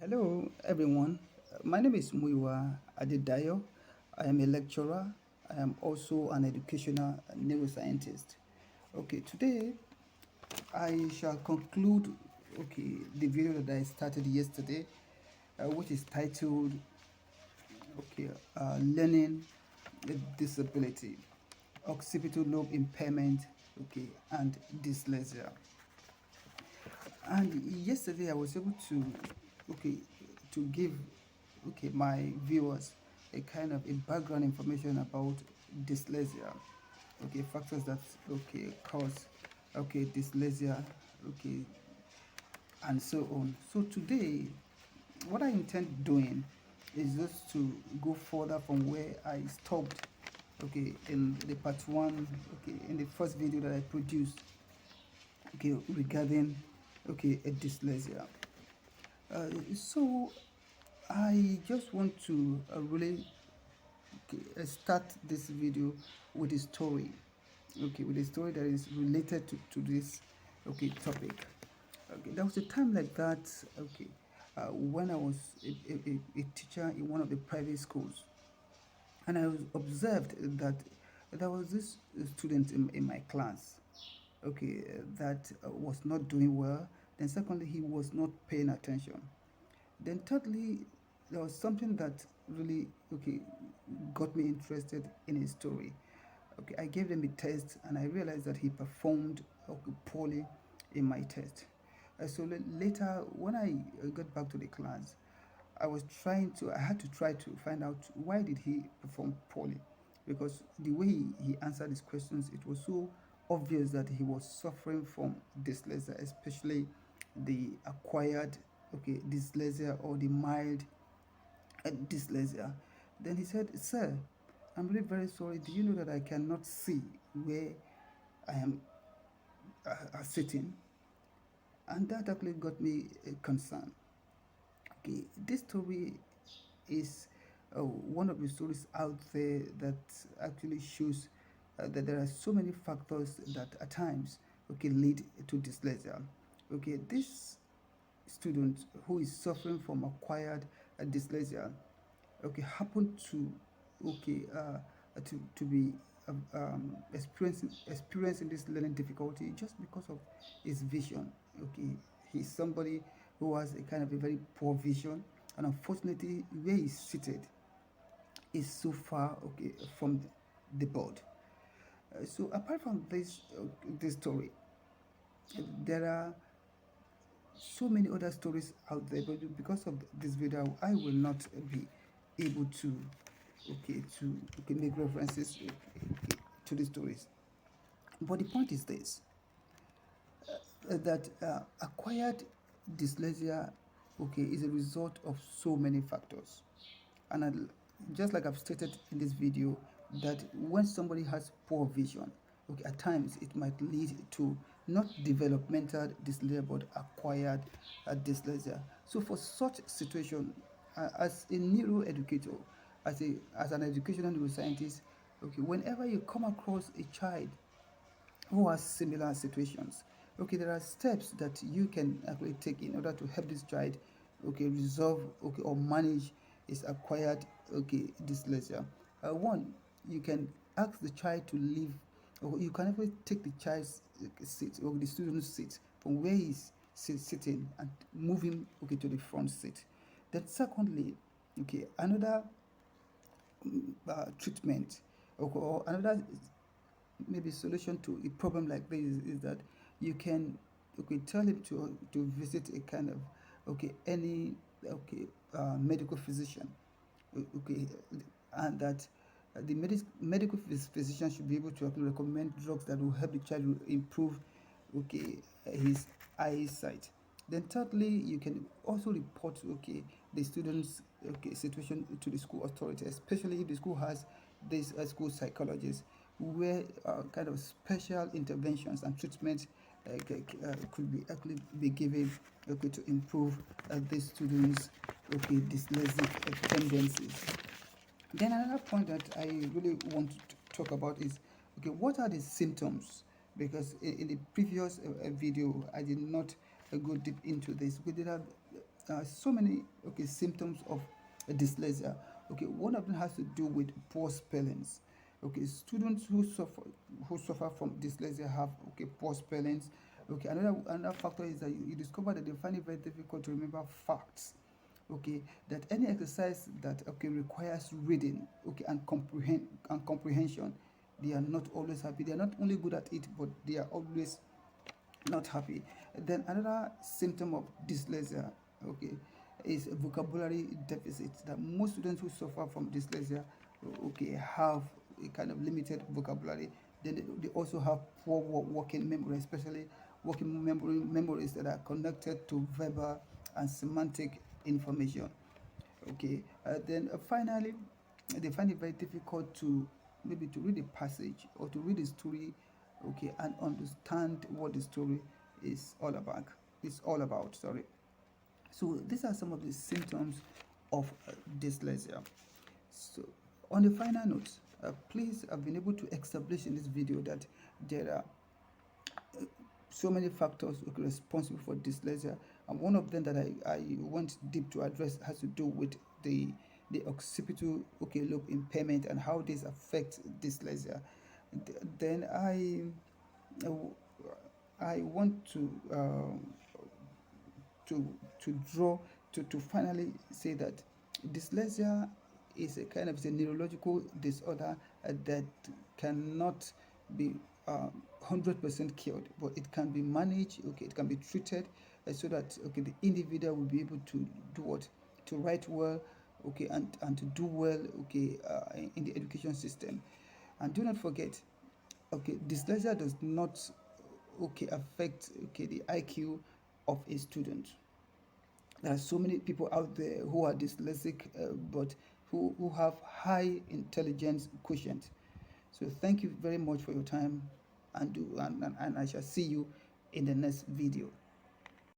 Hello, everyone. My name is Muiwa Adedayo. I am a lecturer. I am also an educational neuroscientist. Okay, today I shall conclude the video that I started yesterday, which is titled Learning Disability, Occipital Lobe Impairment, and Dyslexia. And yesterday I was able to okay give my viewers a kind of a background information about dyslexia, factors that cause dyslexia, okay and so on. So today what I intend doing is just to go further from where I stopped in the part one, in the first video that I produced regarding a dyslexia. So I just want to really start this video with a story, with a story that is related to this topic. There was a time like that, when I was a teacher in one of the private schools, and I was observed that there was this student in my class, that was not doing well. Then secondly, he was not paying attention. Then thirdly, there was something that really got me interested in his story. I gave them a test and I realized that he performed poorly in my test. So later, when I got back to the class, I had to try to find out why did he perform poorly, because the way he answered his questions, it was so obvious that he was suffering from dyslexia, especially the acquired dyslexia or the mild dyslexia. Then he said, "Sir, I'm really very sorry. Do you know that I cannot see where I am sitting?" And that actually got me concerned. This story is one of the stories out there that actually shows that there are so many factors that at times lead to dyslexia. This student who is suffering from acquired dyslexia happened to okay to be experiencing this learning difficulty just because of his vision. He's somebody who has a kind of a very poor vision, and unfortunately where he's seated is so far from the board. So apart from this story, there are so many other stories out there, but because of this video I will not be able to make references to the stories. But the point is this, that acquired dyslexia is a result of so many factors. And just like I've stated in this video, that when somebody has poor vision, at times it might lead to not developmental dyslexia but acquired dyslexia. So for such situation, as a neuroeducator, as an educational neuroscientist, whenever you come across a child who has similar situations, there are steps that you can actually take in order to help this child resolve or manage his acquired dyslexia. One, you can ask the child to leave, or you can actually take the child's seat or the student's seat from where he's sitting and move him to the front seat. Then secondly, another treatment, or another maybe solution to a problem like this is that you can tell him to visit a kind of any medical physician, okay and that the medical physician should be able to actually recommend drugs that will help the child improve okay his eyesight. Then thirdly, you can also report the student's situation to the school authority, especially if the school has this school psychologist, where kind of special interventions and treatments could be actually be given to improve the students dyslexic tendencies. Then another point that I really want to talk about is what are the symptoms? Because in the previous video I did not go deep into this. We did have so many symptoms of dyslexia. Okay, one of them has to do with poor spellings. Okay, students who suffer from dyslexia have poor spellings. Okay, another factor is that you discover that they find it very difficult to remember facts. Okay, that any exercise that requires reading and comprehension, they are not always happy. They are not only good at it, but they are always not happy. Then another symptom of dyslexia, okay, is vocabulary deficit. That most students who suffer from dyslexia, have a kind of limited vocabulary. Then they also have poor working memory, especially memories that are connected to verbal and semantic information. Okay, then finally, they find it very difficult to maybe to read a passage or to read a story, and understand what the story is all about. It's all about. Sorry. So these are some of the symptoms of dyslexia. So on the final note, please, I've been able to establish in this video that there are so many factors responsible for dyslexia, and one of them that I went deep to address has to do with the occipital lobe impairment and how this affects dyslexia. Then uh, I want to draw to finally say that dyslexia is a kind of a neurological disorder that cannot be 100% cured, but it can be managed. Okay, it can be treated so that the individual will be able to do what, to write well, and to do well, in the education system. And do not forget, dyslexia does not affect the IQ of a student. There are so many people out there who are dyslexic, but who have high intelligence quotient. So thank you very much for your time, and I shall see you in the next video.